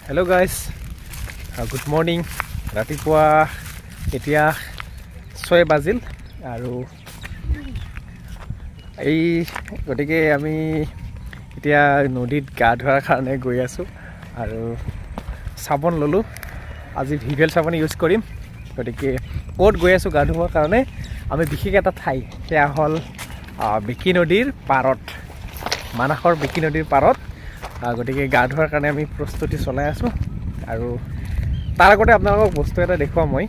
Hello' guys, good morning. ৰাতিপুৱা এতিয়া 6 বাজিল আৰু গতিকে আমি এতিয়া নদীত গা ধোৱাৰ কাৰণে গৈ আছোঁ আৰু চাবোন ল'লোঁ। আজি ভিভেল চাবোন ইউজ কৰিম। গতিকে ক'ত গৈ আছোঁ গা ধুবৰ কাৰণে, আমি বিশেষ এটা ঠাই, সেয়া হ'ল বেঁকী নদীৰ পাৰত, মানসৰ বেঁকী নদীৰ পাৰত। গতিকে গা ধোৱাৰ কাৰণে আমি প্ৰস্তুতি চলাই আছোঁ আৰু তাৰ আগতে আপোনালোকক বস্তু এটা দেখুৱাম মই।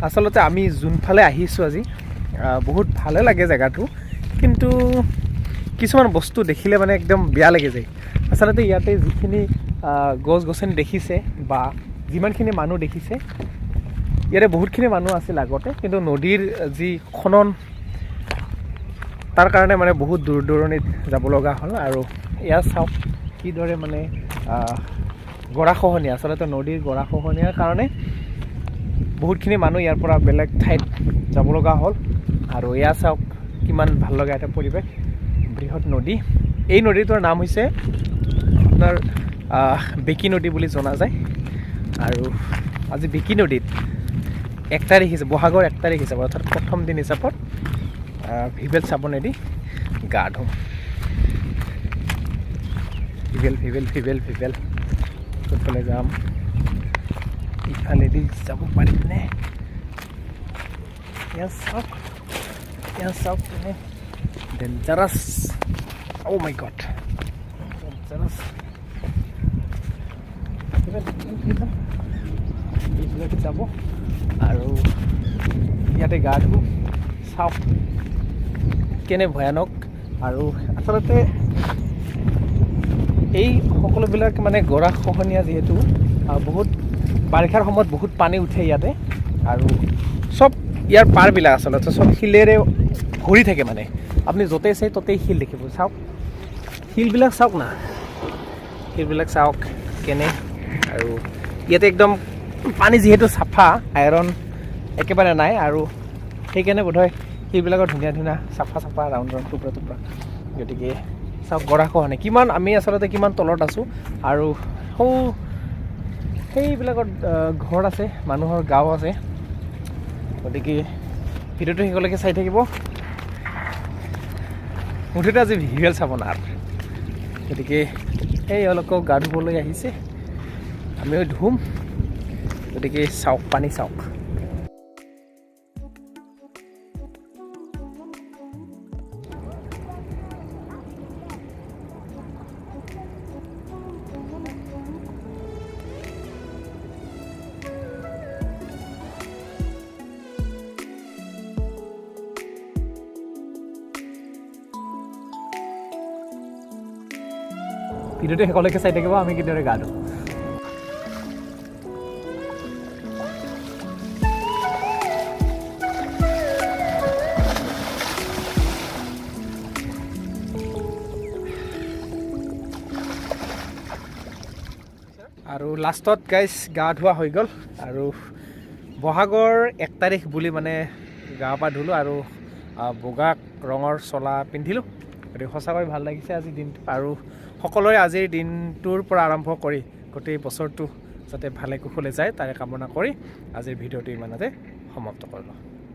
আচলতে আমি যোনফালে আহিছোঁ আজি বহুত ভালে লাগে জেগাটো, কিন্তু কিছুমান বস্তু দেখিলে মানে একদম বেয়া লাগি যায়। আচলতে ইয়াতে যিখিনি গছ গছনি দেখিছে বা যিমানখিনি মানুহ দেখিছে, ইয়াতে বহুতখিনি মানুহ আছিল আগতে, কিন্তু নদীৰ যি খনন তাৰ কাৰণে মানে বহুত দূৰ দূৰণিত যাব লগা হ'ল। আৰু এয়া চাওক কিদৰে মানে গৰাখহনীয়া, আচলতে নদীৰ গৰাখহনীয়াৰ কাৰণে বহুতখিনি মানুহ ইয়াৰ পৰা বেলেগ ঠাইত যাব লগা হ'ল। আৰু এয়া চাওক কিমান ভাল লগা এটা পৰিৱেশ, বৃহৎ নদী। এই নদীটোৰ নাম হৈছে আপোনাৰ বেঁকী নদী বুলি জনা যায়। আৰু আজি বেঁকী নদীত 1 তাৰিখ হিচাপে, বহাগৰ 1 তাৰিখ হিচাপে, অৰ্থাৎ প্ৰথম দিন হিচাপত ভিভেল চাবোনেদি গা ধুম। ভিভেল কোনফালে যাম, ইফালেদি যাব পাৰিমনে? ইয়াত চাওক তেনে ডেঞ্জাৰাছ। অ' মাই গড, ডেঞ্জাৰাছ। এইফালে যাব আৰু ইয়াতে গা ধুম। চাওক কেনে ভয়ানক। আৰু আচলতে এই সকলোবিলাক মানে গৰাখহনীয়া, যিহেতু বহুত বাৰিষাৰ সময়ত বহুত পানী উঠে ইয়াতে, আৰু চব ইয়াৰ পাৰবিলাক আচলতে চব শিলেৰে ভৰি থাকে। মানে আপুনি য'তেই চাই ত'তেই শিল দেখিব। চাওক শিলবিলাক চাওক না, শিলবিলাক চাওক কেনে। আৰু ইয়াতে একদম পানী যিহেতু চাফা, আইৰণ একেবাৰে নাই, আৰু সেইকাৰণে বোধহয় শিলবিলাকৰ ধুনীয়া ধুনীয়া চাফা ৰাউণ্ড টুকুৰা। গতিকে চাওক গৰাখহনীয়া কিমান, আমি আচলতে কিমান তলত আছোঁ। আৰু সেইবিলাকত ঘৰ আছে, মানুহৰ গাঁও আছে। গতিকে ভিডিঅ'টো শেষলৈকে চাই থাকিব। মুঠতে আজি ভিভেল চাবোন আৰু, গতিকে এওঁলোকক গা ধুবলৈ আহিছে, আমিও ধুম। গতিকে চাওক, পানী চাওক। ভিডিঅ'টো শেষলৈকে চাই থাকিব, আমি কিদৰে গা ধুওঁ। আৰু লাষ্টত গাইজ গা ধোৱা হৈ গ'ল, আৰু বহাগৰ 1 তাৰিখ বুলি মানে গা পা ধুলোঁ আৰু বগা ৰঙৰ চোলা পিন্ধিলোঁ। গতিকে সঁচাকৈ ভাল লাগিছে আজিৰ দিনটো, আৰু সকলোৰে আজিৰ দিনটোৰ পৰা আৰম্ভ কৰি গোটেই বছৰটো যাতে ভালে কুশলে যায় তাৰে কামনা কৰি আজিৰ ভিডিঅ'টো ইমানতে সমাপ্ত কৰিলোঁ।